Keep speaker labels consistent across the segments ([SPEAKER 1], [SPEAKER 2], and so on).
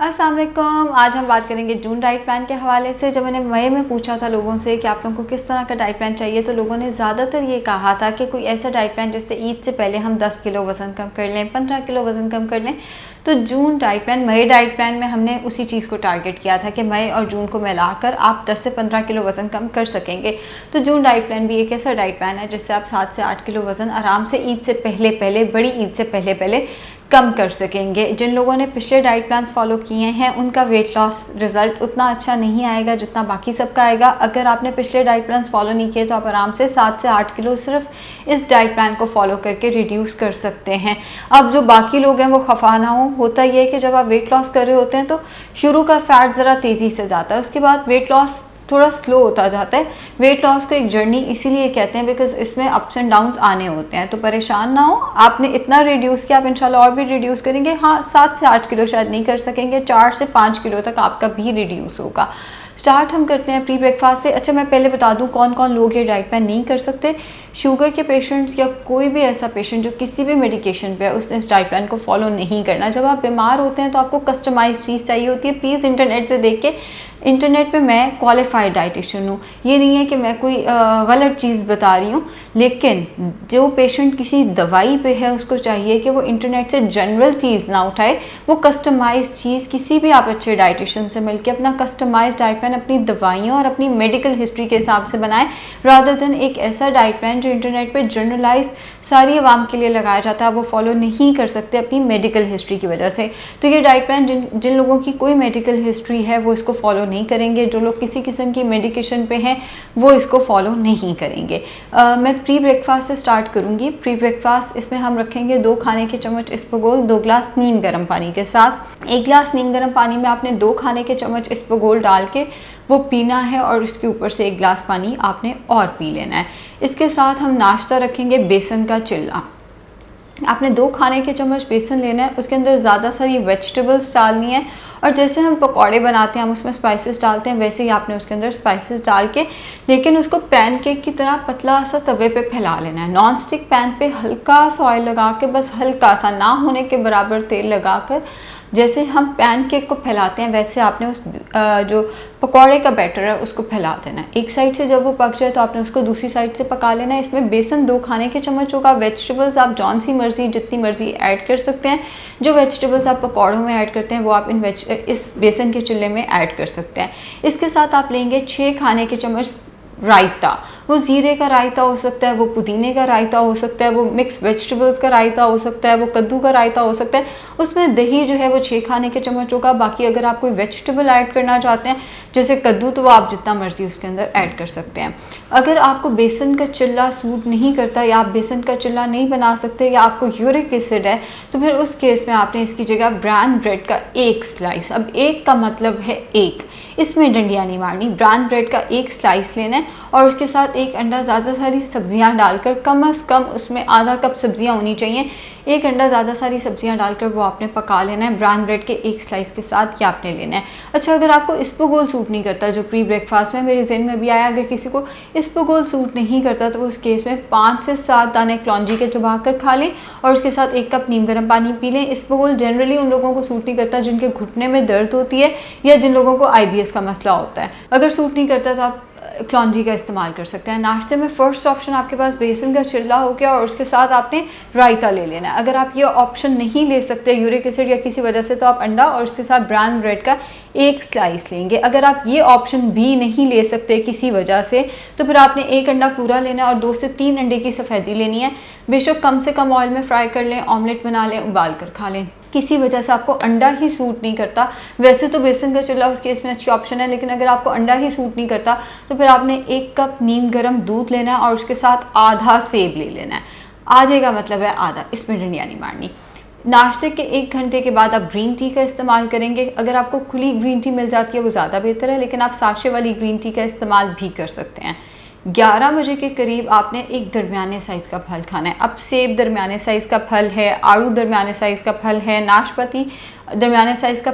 [SPEAKER 1] अस्सलाम वालेकुम। आज हम बात करेंगे जून डाइट प्लान के हवाले से। जब मैंने मई में पूछा था लोगों से कि आप लोगों को किस तरह का डाइट प्लान चाहिए, तो लोगों ने ज़्यादातर ये कहा था कि कोई ऐसा डाइट प्लान जिससे ईद से पहले हम 10 किलो वज़न कम कर लें, 15 किलो वज़न कम कर लें। तो जून डाइट प्लान, मई डाइट प्लान में हमने उसी चीज़ को टारगेट किया था कि मई और जून को मिलाकर आप 10 से 15 किलो वज़न कम कर सकेंगे। तो जून डाइट प्लान भी एक ऐसा डाइट प्लान है जिससे आप 7 से 8 किलो वज़न आराम से ईद से पहले बड़ी ईद से पहले कम कर सकेंगे। जिन लोगों ने पिछले डाइट प्लान्स फॉलो किए हैं उनका वेट लॉस रिज़ल्ट उतना अच्छा नहीं आएगा जितना बाकी सबका आएगा। अगर आपने पिछले डाइट प्लान्स फॉलो नहीं किए तो आप आराम से 7 से 8 किलो सिर्फ इस डाइट प्लान को फॉलो करके रिड्यूस कर सकते हैं। अब जो बाकी लोग हैं वो खफा ना हो। होता ये है कि जब आप वेट लॉस कर रहे होते हैं तो शुरू का फैट ज़रा तेज़ी से जाता है, उसके बाद वेट लॉस थोड़ा स्लो होता जाता है। वेट लॉस को एक जर्नी इसीलिए कहते हैं बिकॉज इसमें अप्स एंड डाउन्स आने होते हैं। तो परेशान ना हो, आपने इतना रिड्यूस किया, आप इंशाल्लाह और भी रिड्यूस करेंगे। हाँ, 7 से 8 किलो शायद नहीं कर सकेंगे, 4 से 5 किलो तक आपका भी रिड्यूस होगा। स्टार्ट हम करते हैं प्री ब्रेकफास्ट से। अच्छा, मैं पहले बता दूं कौन कौन लोग ये डाइट प्लान नहीं कर सकते। शुगर के पेशेंट्स या कोई भी ऐसा पेशेंट जो किसी भी मेडिकेशन पे है, उस इस डाइट प्लान को फॉलो नहीं करना। जब आप बीमार होते हैं तो आपको कस्टमाइज चीज़ चाहिए होती है। प्लीज़ इंटरनेट से देख के, इंटरनेट पे मैं क्वालिफाइड डाइटिशियन हूँ, ये नहीं है कि मैं कोई गलत चीज़ बता रही हूँ, लेकिन जो पेशेंट किसी दवाई पे है उसको चाहिए कि वो इंटरनेट से जनरल चीज़ ना उठाए, वो कस्टमाइज चीज़ किसी भी आप अच्छे डाइटिशियन से मिलके अपना कस्टमाइज डाइट प्लान अपनी दवाइयों और अपनी मेडिकल हिस्ट्री के हिसाब से बनाएं, रादर देन एक ऐसा डाइट प्लान जो इंटरनेट पे जनरलाइज सारी आवाम के लिए लगाया जाता है, वो फॉलो नहीं कर सकते अपनी मेडिकल हिस्ट्री की वजह से। तो ये डाइट प्लान जिन लोगों की कोई मेडिकल हिस्ट्री है वो इसको फॉलो नहीं करेंगे। जो लोग किसी किस्म की मेडिकेशन पे हैं वो इसको फॉलो नहीं करेंगे। मैं प्री ब्रेकफास्ट से स्टार्ट करूँगी। प्री ब्रेकफास्ट, इसमें हम रखेंगे 2 खाने के चम्मच इसबगोल 2 गिलास नीम गर्म पानी के साथ। 1 गिलास नीम गर्म पानी में आपने 2 खाने के चम्मच इसबगोल डाल के वो पीना है और उसके ऊपर से 1 गिलास पानी आपने और पी लेना है। इसके साथ हम नाश्ता रखेंगे बेसन का चिल्ला। आपने 2 खाने के चम्मच बेसन लेना है, उसके अंदर ज़्यादा सारी वेजिटेबल्स डालनी है और जैसे हम पकौड़े बनाते हैं हम उसमें स्पाइसेस डालते हैं, वैसे ही आपने उसके अंदर स्पाइसेस डाल के, लेकिन उसको पैनकेक की तरह पतला सा तवे पे फैला लेना है। नॉन स्टिक पैन पे हल्का सा ऑयल लगा के, बस हल्का सा, ना होने के बराबर तेल लगाकर जैसे हम पैनकेक को फैलाते हैं वैसे आपने उस जो पकौड़े का बैटर है उसको फैला देना है। एक साइड से जब वो पक जाए तो आपने उसको दूसरी साइड से पका लेना है। इसमें बेसन 2 खाने के चम्मच होगा। वेजिटेबल्स आप जौन सी मर्जी जितनी मर्जी ऐड कर सकते हैं। जो वेजिटेबल्स आप पकौड़ों में ऐड करते हैं वो आप इस बेसन के चिल्ले में ऐड कर सकते हैं। इसके साथ आप लेंगे 6 खाने के चम्मच रायता। वो ज़ीरे का रायता हो सकता है, वो पुदीने का रायता हो सकता है, वो मिक्स वेजिटेबल्स का रायता हो सकता है, वो कद्दू का रायता हो सकता है। उसमें दही जो है वो 6 खाने के चम्मच होगा। बाकी अगर आप कोई वेजिटेबल ऐड करना चाहते हैं जैसे कद्दू, तो वो आप जितना मर्जी उसके अंदर ऐड कर सकते हैं। अगर आपको बेसन का चिल्ला सूट नहीं करता या आप बेसन का चिल्ला नहीं बना सकते या आपको यूरिक एसिड है, तो फिर उस केस में आपने इसकी जगह ब्राउन ब्रेड का 1 स्लाइस, अब 1 का मतलब है 1, इसमें डंडियाँ नहीं मारनी, ब्राउन ब्रेड का 1 स्लाइस लेना है और उसके साथ 1 अंडा, ज़्यादा सारी सब्जियां डालकर, कम से कम उसमें आधा कप सब्जियां होनी चाहिए। 1 अंडा, ज़्यादा सारी सब्जियां डालकर वो आपने पका लेना है ब्राउन ब्रेड के 1 स्लाइस के साथ, ये आपने लेना है। अच्छा, अगर आपको इसबगोल सूट नहीं करता, जो प्री ब्रेकफास्ट में मेरे ज़हन में भी आया, अगर किसी को इसबगोल सूट नहीं करता तो उस केस में 5 से 7 दाने कलौंजी के चबा कर खा लें और उसके साथ 1 कप नीम गर्म पानी पी लें। इसबगोल जनरली उन लोगों को सूट नहीं करता जिनके घुटने में दर्द होती है या जिन लोगों को IBS का मसला होता है। अगर सूट नहीं करता तो आप कलौंजी का इस्तेमाल कर सकते हैं। नाश्ते में फर्स्ट ऑप्शन आपके पास बेसन का चिल्ला हो गया और उसके साथ आपने रायता ले लेना है। अगर आप ये ऑप्शन नहीं ले सकते यूरिक एसिड या किसी वजह से, तो आप अंडा और उसके साथ ब्राउन ब्रेड का 1 स्लाइस लेंगे। अगर आप ये ऑप्शन भी नहीं ले सकते किसी वजह से, तो फिर आपने 1 अंडा पूरा लेना है और 2 से 3 अंडे की सफ़ेदी लेनी है। बेशक कम से कम ऑयल में फ्राई कर लें, ऑमलेट बना लें, उबाल कर खा लें। किसी वजह से आपको अंडा ही सूट नहीं करता, वैसे तो बेसन का चिल्ला उस केस में अच्छी ऑप्शन है, लेकिन अगर आपको अंडा ही सूट नहीं करता तो फिर आपने 1 कप नीम गर्म दूध लेना है और उसके साथ आधा सेब ले लेना है। आधे का मतलब है आधा, इसमें डंडियाँ नहीं मारनी। नाश्ते के 1 घंटे के बाद आप ग्रीन टी का इस्तेमाल करेंगे। अगर आपको खुली ग्रीन टी मिल जाती है वो ज़्यादा बेहतर है, लेकिन आप साशे वाली ग्रीन टी का इस्तेमाल भी कर सकते हैं। 11 बजे के करीब आपने एक दरमियाने साइज़ का फल खाना है। अब सेब दरमियाने साइज़ का फल है, आड़ू दरमियाने साइज़ का फल है, नाशपाती दरमियाने साइज़ का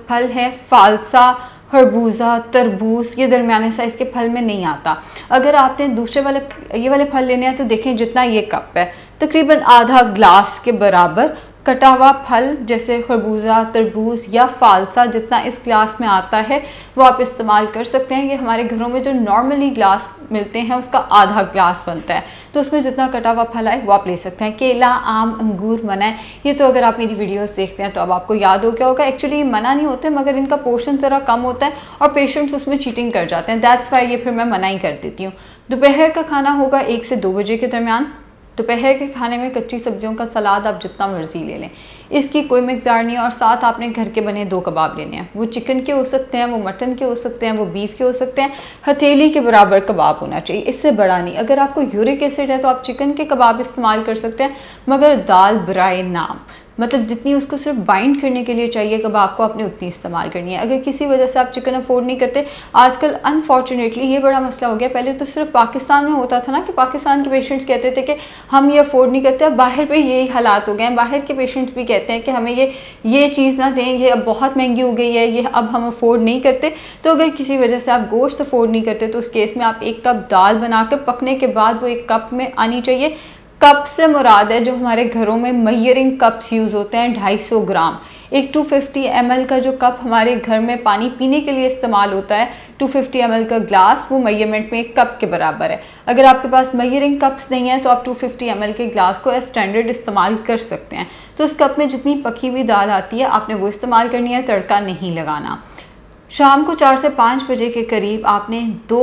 [SPEAKER 1] फल है, फालसा, खरबूजा, तरबूज ये दरमियाने साइज़ के फल में नहीं आता। अगर आपने दूसरे वाले ये वाले फल लेने हैं तो देखें जितना ये कप है तकरीबन आधा ग्लास के बराबर कटा हुआ फल जैसे खरबूजा, तरबूज या फालसा जितना इस ग्लास में आता है वो आप इस्तेमाल कर सकते हैं। ये हमारे घरों में जो नॉर्मली ग्लास मिलते हैं उसका आधा ग्लास बनता है, तो उसमें जितना कटा हुआ फल आए वो आप ले सकते हैं। केला, आम, अंगूर मना है। ये तो अगर आप मेरी वीडियोस देखते हैं तो अब आपको याद हो गया होगा। एक्चुअली ये मना नहीं होते मगर इनका पोर्शन ज़रा कम होता है और पेशेंट्स उसमें चीटिंग कर जाते हैं। दैट्स वाई ये फिर मैं मना ही कर देती हूँ। दोपहर का खाना होगा 1 से 2 बजे के दरमियान। दोपहर के खाने में कच्ची सब्जियों का सलाद आप जितना मर्जी ले लें, इसकी कोई मिकदार नहीं है। और साथ आपने घर के बने 2 कबाब लेने हैं। वो चिकन के हो सकते हैं, वो मटन के हो सकते हैं, वो बीफ के हो सकते हैं। हथेली के बराबर कबाब होना चाहिए, इससे बड़ा नहीं। अगर आपको यूरिक एसिड है तो आप चिकन के कबाब इस्तेमाल कर सकते हैं, मगर दाल बराए नाम, मतलब जितनी उसको सिर्फ बाइंड करने के लिए चाहिए कबाब को, आपने उतनी इस्तेमाल करनी है। अगर किसी वजह से आप चिकन अफोर्ड नहीं करते, आजकल अनफॉर्चुनेटली ये बड़ा मसला हो गया। पहले तो सिर्फ पाकिस्तान में होता था ना कि पाकिस्तान के पेशेंट्स कहते थे कि हम ये अफोर्ड नहीं करते। अब बाहर पे यही हालात हो गए हैं। बाहर के पेशेंट्स भी कहते हैं कि हमें ये चीज़ ना दें, ये अब बहुत महंगी हो गई है, ये अब हम अफोर्ड नहीं करते। तो अगर किसी वजह से आप गोश्त अफोर्ड नहीं करते तो उस केस में आप 1 कप दाल बना कर पकने के बाद वो 1 कप में आनी चाहिए। कप से मुराद है जो हमारे घरों में मेजरिंग कप्स यूज़ होते हैं 250 ग्राम। एक 250 ml का जो कप हमारे घर में पानी पीने के लिए इस्तेमाल होता है, 250 ml का ग्लास, वो मेजरमेंट में 1 कप के बराबर है। अगर आपके पास मेजरिंग कप्स नहीं है तो आप 250 ml के ग्लास को एज स्टैंडर्ड इस्तेमाल कर सकते हैं। तो उस कप में जितनी पकी हुई दाल आती है आपने वो इस्तेमाल करनी है, तड़का नहीं लगाना। शाम को 4 से 5 बजे के करीब आपने 2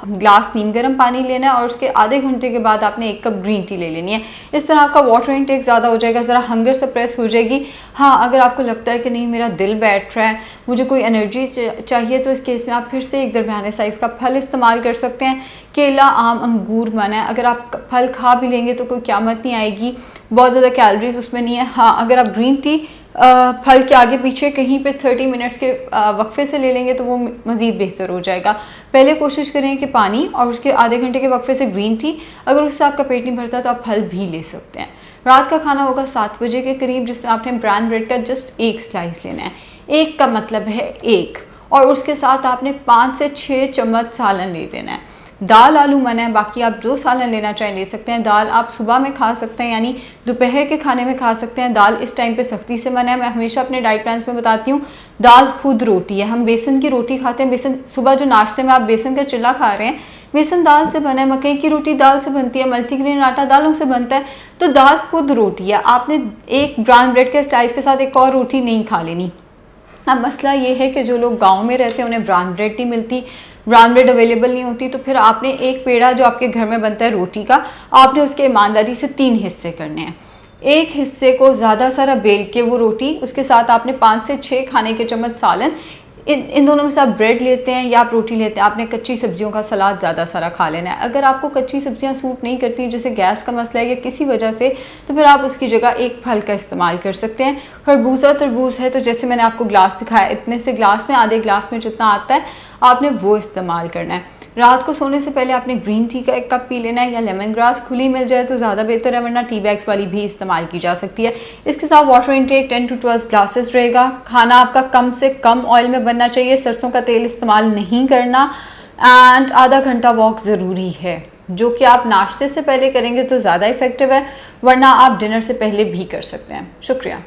[SPEAKER 1] ग्लास नीम गर्म पानी लेना है और उसके आधे घंटे के बाद आपने 1 कप ग्रीन टी ले लेनी है। इस तरह आपका वाटर इनटेक ज़्यादा हो जाएगा, ज़रा हंगर सप्रेस हो जाएगी। हाँ, अगर आपको लगता है कि नहीं मेरा दिल बैठ रहा है, मुझे कोई एनर्जी चाहिए, तो इस केस में आप फिर से एक दरमियाने साइज़ का फल इस्तेमाल कर सकते हैं। केला, आम, अंगूर मना है। अगर आप फल खा भी लेंगे तो कोई क़यामत नहीं आएगी, बहुत ज़्यादा कैलोरीज उसमें नहीं है। हाँ, अगर आप ग्रीन टी फल के आगे पीछे कहीं पे 30 मिनट्स के वक्फे से ले लेंगे तो वो मज़ीद बेहतर हो जाएगा। पहले कोशिश करें कि पानी और उसके आधे घंटे के वक्फे से ग्रीन टी। अगर उससे आपका पेट नहीं भरता तो आप फल भी ले सकते हैं। रात का खाना होगा 7 बजे के करीब, जिसमें आपने ब्राउन ब्रेड का जस्ट 1 स्लाइस लेना है। 1 का मतलब है 1, और उसके साथ आपने 5 से 6 चम्मच सालन ले लेना है। दाल आलू मना है, बाकी आप जो सालन लेना चाहें ले सकते हैं। दाल आप सुबह में खा सकते हैं, यानी दोपहर के खाने में खा सकते हैं। दाल इस टाइम पे सख्ती से मना है। मैं हमेशा अपने डाइट प्लान्स में बताती हूँ, दाल खुद रोटी है। हम बेसन की रोटी खाते हैं। बेसन सुबह जो नाश्ते में आप बेसन का चिल्ला खा रहे हैं, बेसन दाल से बना है। मकई की रोटी दाल से बनती है, मल्टीग्रेन आटा दालों से बनता है। तो दाल खुद रोटी है। आपने एक ब्राउन ब्रेड के स्लाइस के साथ एक और रोटी नहीं खा लेनी। अब मसला ये है कि जो लोग गांव में रहते हैं उन्हें ब्राउन ब्रेड नहीं मिलती, ब्राउन ब्रेड अवेलेबल नहीं होती, तो फिर आपने एक पेड़ा जो आपके घर में बनता है रोटी का, आपने उसके ईमानदारी से 3 हिस्से करने हैं। एक हिस्से को ज़्यादा सारा बेल के वो रोटी, उसके साथ आपने 5 से 6 खाने के चम्मच सालन, इन दोनों में से आप ब्रेड लेते हैं या आप रोटी लेते हैं, आपने कच्ची सब्जियों का सलाद ज़्यादा सारा खा लेना है। अगर आपको कच्ची सब्जियां सूट नहीं करती, जैसे गैस का मसला है या किसी वजह से, तो फिर आप उसकी जगह एक फल का इस्तेमाल कर सकते हैं। खरबूजा तरबूज है तो जैसे मैंने आपको ग्लास दिखाया, इतने से ग्लास में, आधे ग्लास में जितना आता है आपने वो इस्तेमाल करना है। रात को सोने से पहले आपने ग्रीन टी का 1 कप पी लेना है, या लेमन ग्रास खुली मिल जाए तो ज़्यादा बेहतर है, वरना टी बैग्स वाली भी इस्तेमाल की जा सकती है। इसके साथ वाटर इनटेक 10 to 12 ग्लासेस रहेगा। खाना आपका कम से कम ऑयल में बनना चाहिए, सरसों का तेल इस्तेमाल नहीं करना, एंड आधा घंटा वॉक ज़रूरी है, जो कि आप नाश्ते से पहले करेंगे तो ज़्यादा इफेक्टिव है, वरना आप डिनर से पहले भी कर सकते हैं। शुक्रिया।